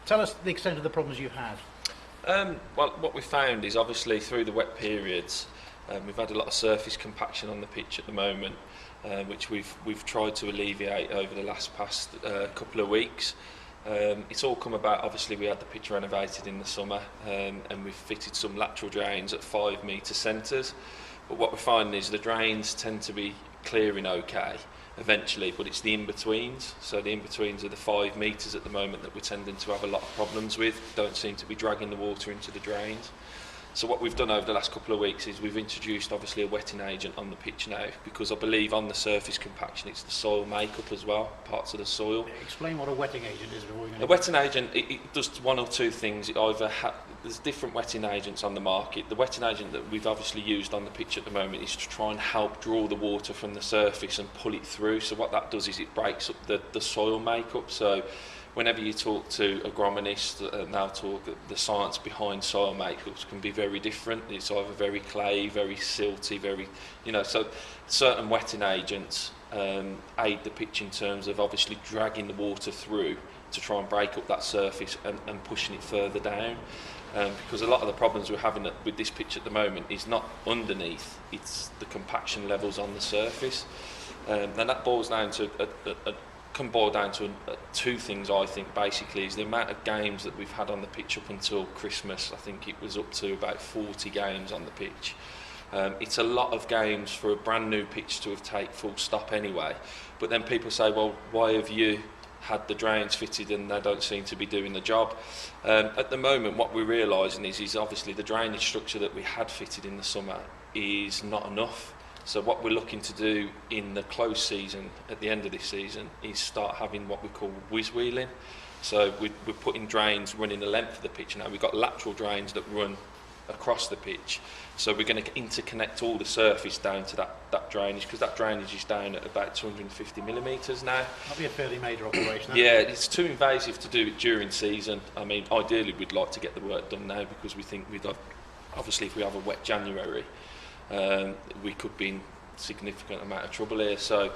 Tell us the extent of the problems you've had. Well, what we found is obviously through the wet periods, we've had a lot of surface compaction on the pitch at the moment, which we've tried to alleviate over the past couple of weeks. It's all come about, obviously we had the pitch renovated in the summer, and we've fitted some lateral drains at 5 metre centres, but what we're finding is the drains tend to be clearing okay eventually, but it's the in-betweens. So the in-betweens are the 5 metres at the moment that we're tending to have a lot of problems with, don't seem to be dragging the water into the drains. So what we've done over the last couple of weeks is we've introduced obviously a wetting agent on the pitch now, because I believe on the surface compaction it's the soil makeup as well, parts of the soil. Explain what a wetting agent is before we go. A wetting agent, it does one or two things. It either there's different wetting agents on the market. The wetting agent that we've obviously used on the pitch at the moment is to try and help draw the water from the surface and pull it through. So what that does is it breaks up the soil makeup. So whenever you talk to agronomists, they'll talk the science behind soil makeups can be very different. It's either very clay, very silty, so certain wetting agents aid the pitch in terms of obviously dragging the water through to try and break up that surface and pushing it further down. Because a lot of the problems we're having with this pitch at the moment is not underneath, it's the compaction levels on the surface. And that boils down to can boil down to two things, I think, basically, is the amount of games that we've had on the pitch up until Christmas. I think it was up to about 40 games on the pitch. It's a lot of games for a brand new pitch to have taken full stop anyway. But then people say, well, why have you had the drains fitted and they don't seem to be doing the job? At the moment, what we're realising is obviously the drainage structure that we had fitted in the summer is not enough. So what we're looking to do in the close season, at the end of this season, is start having what we call whiz wheeling. So we're putting drains running the length of the pitch now. We've got lateral drains that run across the pitch. So we're going to interconnect all the surface down to that drainage, because that drainage is down at about 250 millimetres now. That'll be a fairly major operation. Yeah, it's too invasive to do it during season. I mean, ideally we'd like to get the work done now, because we think obviously if we have a wet January, we could be in significant amount of trouble here. So,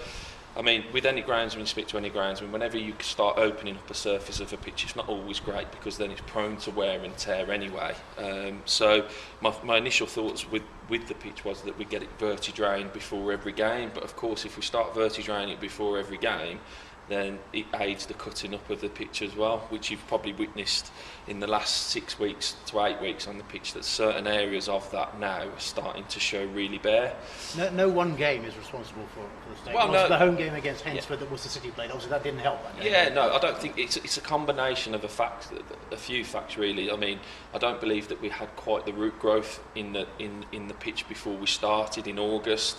I mean, with any groundsman, you speak to any groundsman, whenever you start opening up a surface of a pitch, it's not always great, because then it's prone to wear and tear anyway. So my initial thoughts with the pitch was that we get it verti-drained before every game, but of course if we start verti-draining it before every game, then it aids the cutting up of the pitch as well, which you've probably witnessed in the last 6 weeks to 8 weeks on the pitch, that certain areas of that now are starting to show really bare. No one game is responsible for the stadium. Well, no, the home game against Hereford that Worcester City played, obviously that didn't help that game. Yeah, no, I don't think it's a combination of a few facts really. I mean, I don't believe that we had quite the root growth in the pitch before we started in August.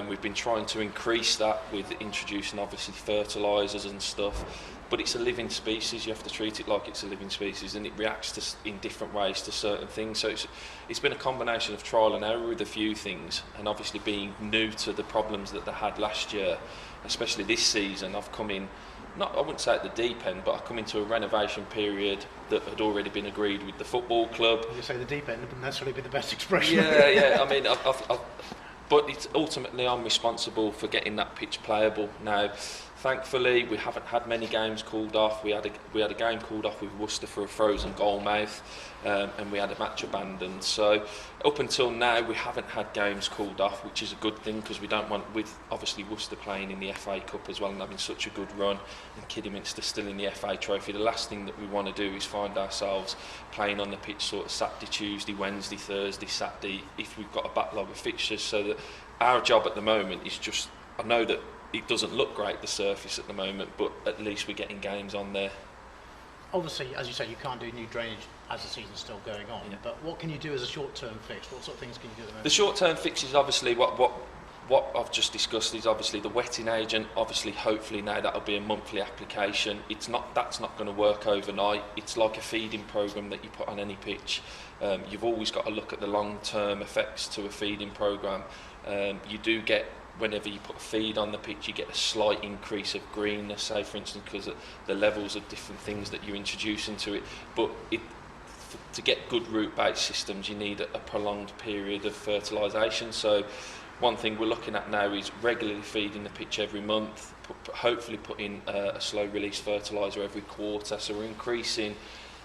We've been trying to increase that with introducing obviously fertilisers and stuff, but it's a living species. You have to treat it like it's a living species, and it reacts in different ways to certain things. So it's been a combination of trial and error with a few things, and obviously being new to the problems that they had last year, especially this season. I've come in, I wouldn't say at the deep end, but I've come into a renovation period that had already been agreed with the football club. You say the deep end, it wouldn't necessarily be the best expression. Yeah. I mean, but it's ultimately I'm responsible for getting that pitch playable. Now, thankfully, we haven't had many games called off. We had a game called off with Worcester for a frozen goal mouth, and we had a match abandoned. So up until now, we haven't had games called off, which is a good thing, because we don't want, with obviously Worcester playing in the FA Cup as well and having such a good run, and Kidderminster still in the FA Trophy, the last thing that we want to do is find ourselves playing on the pitch sort of Saturday, Tuesday, Wednesday, Thursday, Saturday, if we've got a backlog of fixtures. So that our job at the moment is just, I know that it doesn't look great, the surface at the moment, but at least we're getting games on there. Obviously, as you say, you can't do new drainage as the season's still going on, Yeah. but what can you do as a short-term fix? What sort of things can you do at the moment? The short-term fix is obviously what I've just discussed, is obviously the wetting agent. Obviously, hopefully now that'll be a monthly application. That's not going to work overnight. It's like a feeding programme that you put on any pitch. You've always got to look at the long-term effects to a feeding programme. You do get, whenever you put feed on the pitch, you get a slight increase of greenness, say for instance, because of the levels of different things that you introduce into it. But to get good root-based systems, you need a prolonged period of fertilisation. So one thing we're looking at now is regularly feeding the pitch every month, hopefully putting a slow release fertiliser every quarter, so we're increasing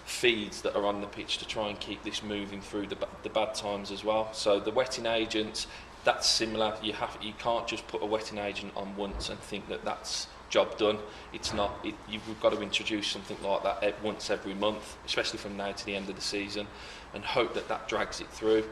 feeds that are on the pitch to try and keep this moving through the bad times as well. So the wetting agents, that's similar. You can't just put a wetting agent on once and think that that's job done. It's not. You've got to introduce something like that once every month, especially from now to the end of the season, and hope that that drags it through.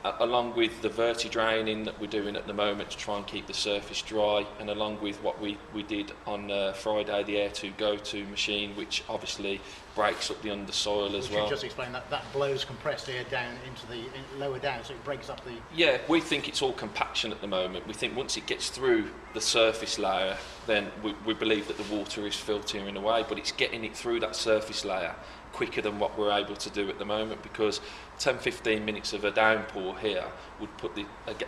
Along with the verti draining that we're doing at the moment to try and keep the surface dry, and along with what we did on Friday, the air-to-go-to machine, which obviously breaks up the undersoil as well. You just explain that blows compressed air down into the lower down, so it breaks up the... Yeah, we think it's all compaction at the moment. We think once it gets through the surface layer, then we believe that the water is filtering away, but it's getting it through that surface layer quicker than what we're able to do at the moment, because 10-15 minutes of a downpour here would put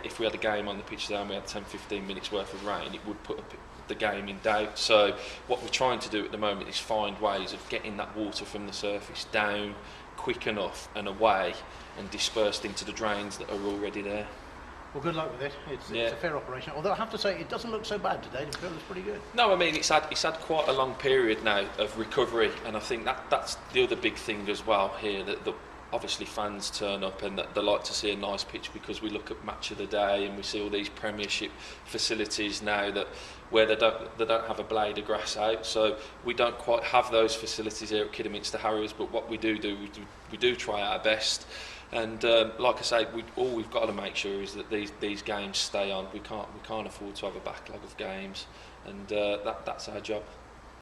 if we had a game on the pitch today and we had 10-15 minutes worth of rain, it would put the game in doubt. So what we're trying to do at the moment is find ways of getting that water from the surface down quick enough and away and dispersed into the drains that are already there. Well, good luck with it. It's a fair operation. Although I have to say, it doesn't look so bad today. The field is pretty good. No, I mean it's had quite a long period now of recovery, and I think that's the other big thing as well here. That obviously fans turn up and that they like to see a nice pitch, because we look at match of the day and we see all these Premiership facilities now where they don't have a blade of grass out. So we don't quite have those facilities here at Kidderminster Harriers. But what we do we do try our best. And like I say, all we've got to make sure is that these games stay on. We can't afford to have a backlog of games, and that's our job.